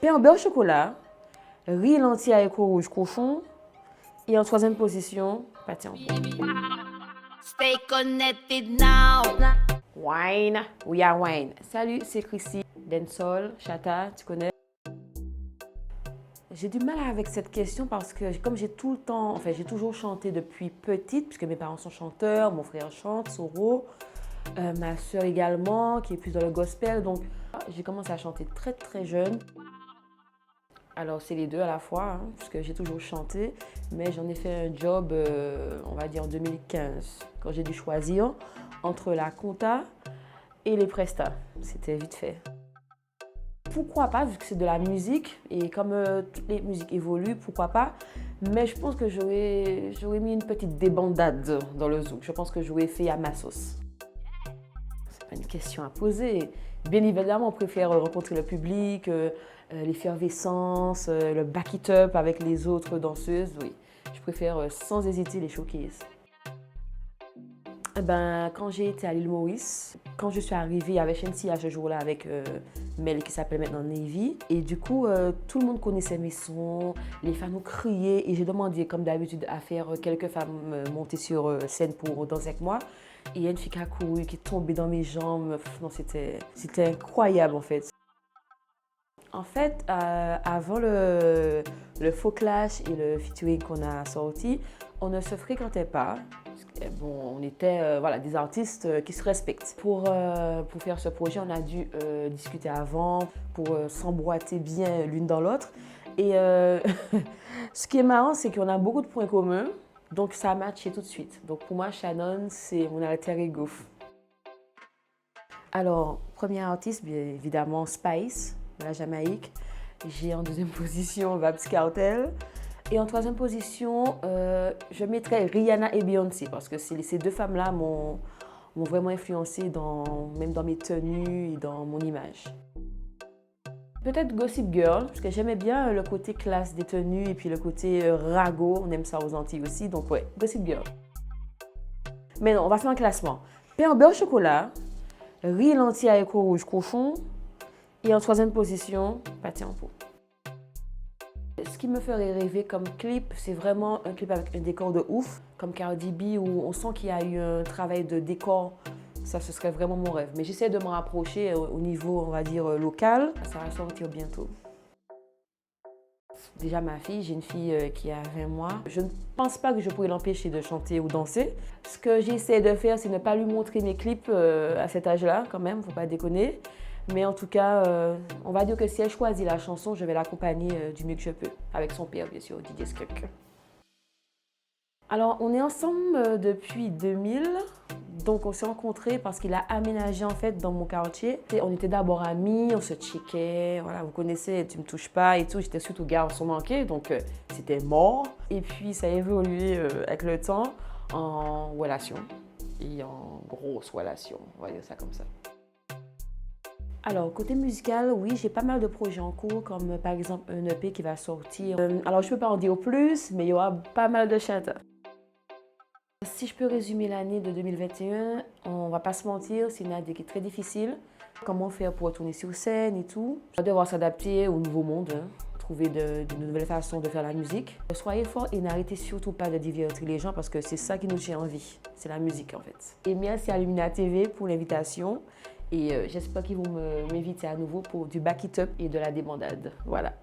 pain au beurre au chocolat, riz, lentilles, haricots rouges, cochon. Et en troisième position, pâté en pot. Stay connected now. Wine, we are wine. Salut, c'est Chrissy, dancehall, chata, tu connais? J'ai du mal avec cette question parce que comme j'ai tout le temps, enfin j'ai toujours chanté depuis petite, puisque mes parents sont chanteurs, mon frère chante, Soro, ma soeur également, qui est plus dans le gospel, donc j'ai commencé à chanter très très jeune. Alors c'est les deux à la fois, hein, puisque j'ai toujours chanté, mais j'en ai fait un job, on va dire en 2015, quand j'ai dû choisir entre la compta et les prestats. C'était vite fait. Pourquoi pas, vu que c'est de la musique, et comme toutes les musiques évoluent, pourquoi pas. Mais je pense que j'aurais mis une petite débandade dans le zouk. Je pense que j'aurais fait à ma sauce. C'est pas une question à poser. Bien évidemment, on préfère rencontrer le public, l'effervescence, le back it up avec les autres danseuses. Oui, je préfère sans hésiter les showcases. Quand j'ai été à l'île Maurice, quand je suis arrivée, il y avait Shensi à ce jour-là avec Mel qui s'appelle maintenant Navy. Et du coup, tout le monde connaissait mes sons, les fans ont crié et j'ai demandé, comme d'habitude, à faire quelques femmes monter sur scène pour danser avec moi. Et il y a une fille qui a couru, qui est tombée dans mes jambes. Non, c'était incroyable en fait. En fait, avant le Faux Clash et le featuring qu'on a sorti, on ne se fréquentait pas. Bon, on était voilà, des artistes qui se respectent. Pour faire ce projet, on a dû discuter avant pour s'emboîter bien l'une dans l'autre. Et ce qui est marrant, c'est qu'on a beaucoup de points communs, donc ça a matché tout de suite. Donc pour moi, Shannon, c'est mon alter ego. Alors, premier artiste, bien évidemment, Spice, de la Jamaïque. J'ai en deuxième position Vybz Kartel. Et en troisième position, je mettrais Rihanna et Beyoncé parce que ces deux femmes-là m'ont vraiment influencée même dans mes tenues et dans mon image. Peut-être Gossip Girl, parce que j'aimais bien le côté classe des tenues et puis le côté ragot, on aime ça aux Antilles aussi, donc ouais, Gossip Girl. Mais non, on va faire un classement. Pain au beurre au chocolat, riz, lentilles, haricots rouges, cochon. Et en troisième position, pâté en pot. Ce qui me ferait rêver comme clip, c'est vraiment un clip avec un décor de ouf, comme Cardi B, où on sent qu'il y a eu un travail de décor. Ça, ce serait vraiment mon rêve. Mais j'essaie de m'en rapprocher au niveau, on va dire, local. Ça va sortir bientôt. Déjà, ma fille, j'ai une fille qui a 20 mois. Je ne pense pas que je pourrais l'empêcher de chanter ou danser. Ce que j'essaie de faire, c'est ne pas lui montrer mes clips à cet âge-là, quand même, faut pas déconner. Mais en tout cas, on va dire que si elle choisit la chanson, je vais l'accompagner du mieux que je peux. Avec son père, bien sûr, DJ Skunk. Alors, on est ensemble depuis 2000. Donc, on s'est rencontrés parce qu'il a aménagé en fait dans mon quartier. Et on était d'abord amis, on se checkait. Voilà, vous connaissez, tu me touches pas et tout. J'étais surtout garçon manqué, donc c'était mort. Et puis, ça a évolué avec le temps en relation. Et en grosse relation, on va dire ça comme ça. Alors, côté musical, oui, j'ai pas mal de projets en cours, comme par exemple un EP qui va sortir. Alors, je peux pas en dire plus, mais il y aura pas mal de chata. Si je peux résumer l'année de 2021, on va pas se mentir, c'est une année qui est très difficile. Comment faire pour retourner sur scène et tout. On va devoir s'adapter au nouveau monde, hein, trouver de nouvelles façons de faire la musique. Soyez forts et n'arrêtez surtout pas de divertir les gens parce que c'est ça qui nous tient en vie, c'est la musique en fait. Et merci à Lumina TV pour l'invitation. Et j'espère qu'ils vont m'inviter à nouveau pour du back it up et de la débandade. Voilà.